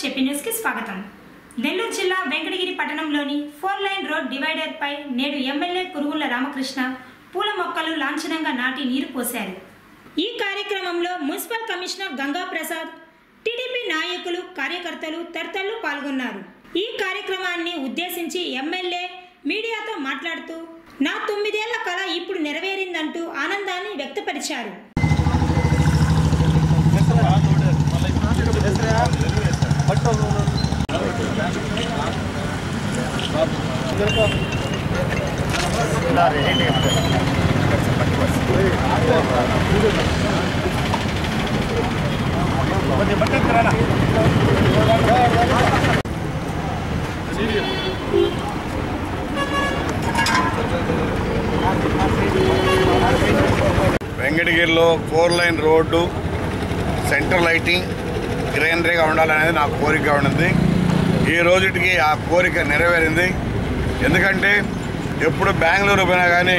చెప్పి న్యూస్ కి స్వాగతం। నెల్లూరు జిల్లా వెంకటగిరి పట్టణంలోని 4 లైన్ రోడ్ డివైడర్ పై నేడు ఎమ్మెల్యే కురుగుల రామకృష్ణ పూల మొక్కలు లాంఛనంగా నాటి నీరు పోశారు। ఈ కార్యక్రమంలో municipal commissioner Ganga Prasad, TDP నాయకులు, కార్యకర్తలు తదితరులు పాల్గొన్నారు। ఈ కార్యక్రమాన్ని ఉద్దేశించి ఎమ్మెల్యే మీడియాతో మాట్లాడుతూ నా 9 ఏళ్ల కల ఇప్పుడు నెరవేరిందంటూ ఆనందాన్ని వ్యక్తపరిచారు। వెంకటగిరిలో 4 లైన్ రోడ్డు సెంటర్ లైటింగ్ గ్రీనరీగా ఉండాలనేది నా కోరిక ఉన్నది। ఈ రోజుకి ఆ కోరిక నెరవేరింది। ఎందుకంటే ఎప్పుడు బెంగళూరు పోయినా కానీ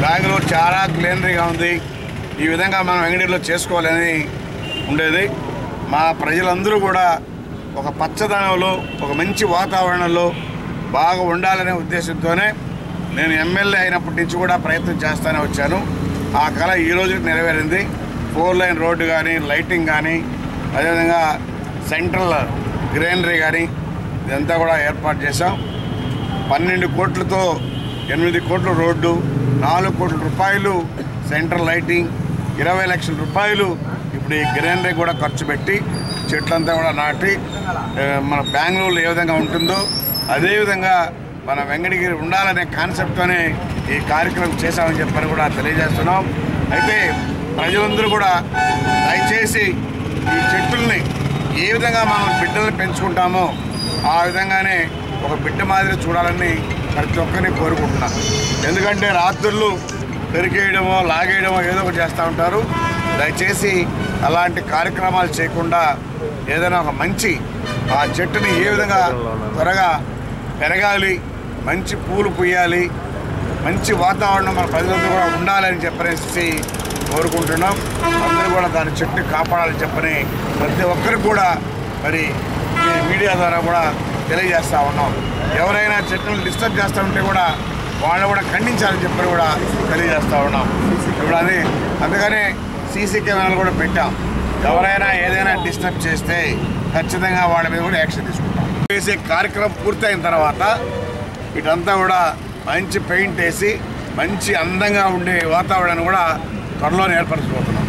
బెంగళూరు చాలా గ్రీనరీగా ఉంది, ఈ విధంగా మనం వెంకటగిరిలో చేసుకోవాలని ఉండేది। మా ప్రజలందరూ కూడా ఒక పచ్చదనంలో ఒక మంచి వాతావరణంలో బాగా ఉండాలనే ఉద్దేశంతోనే నేను ఎమ్మెల్యే అయినప్పటి నుంచి కూడా ప్రయత్నం చేస్తూనే వచ్చాను। ఆ కళ ఈ రోజుకి నెరవేరింది। 4 లైన్ రోడ్డు కానీ, లైటింగ్ కానీ, అదేవిధంగా సెంట్రల్ గ్రీనరీ కానీ ఇదంతా కూడా ఏర్పాటు చేశాం। 12 కోట్లతో 8 కోట్ల రోడ్డు, 4 కోట్ల రూపాయలు సెంట్రల్ లైటింగ్, 20 లక్షల రూపాయలు ఇప్పుడు ఈ గ్రీనరీ కూడా ఖర్చు పెట్టి చెట్లంతా కూడా నాటి మన బెంగళూరులో ఏ విధంగా ఉంటుందో అదేవిధంగా మన వెంకటగిరి ఉండాలనే కాన్సెప్ట్తోనే ఈ కార్యక్రమం చేశామని చెప్పని కూడా తెలియజేస్తున్నాం। అయితే ప్రజలందరూ కూడా దయచేసి ఈ చెట్టుల్ని ఏ విధంగా మనం బిడ్డల్ని పెంచుకుంటామో ఆ విధంగానే ఒక బిడ్డ మాదిరి చూడాలని ప్రతి ఒక్కరిని కోరుకుంటున్నాం। ఎందుకంటే రాత్రులు పెరికేయడమో లాగేయడమో ఏదో ఒకటి చేస్తూ ఉంటారు। దయచేసి అలాంటి కార్యక్రమాలు చేయకుండా ఏదైనా ఒక మంచి ఆ చెట్టుని ఏ విధంగా త్వరగా పెరగాలి, మంచి పూలు పూయాలి, మంచి వాతావరణం మన ప్రజలందరూ కూడా ఉండాలని చెప్పనేసి కోరుకుంటున్నాం। అందరూ కూడా దాని చెట్టుని కాపాడాలని చెప్పని ప్రతి ఒక్కరికి కూడా మరి మీడియా ద్వారా కూడా తెలియజేస్తూ ఉన్నాం। ఎవరైనా చెట్లను డిస్టర్బ్ చేస్తూ ఉంటే కూడా వాళ్ళు కూడా ఖండించాలని చెప్పని కూడా తెలియజేస్తూ ఉన్నాం। ఇప్పుడు అది అందుకనే సీసీ కెమెరాలు కూడా పెట్టాం। ఎవరైనా ఏదైనా డిస్టర్బ్ చేస్తే ఖచ్చితంగా వాళ్ళ మీద కూడా యాక్షన్ తీసుకుంటాం। వేసే కార్యక్రమం పూర్తయిన తర్వాత ఇటంతా కూడా మంచి పెయింట్ వేసి మంచి అందంగా ఉండే వాతావరణాన్ని కూడా త్వరలోనే ఏర్పరచుకోతున్నాం।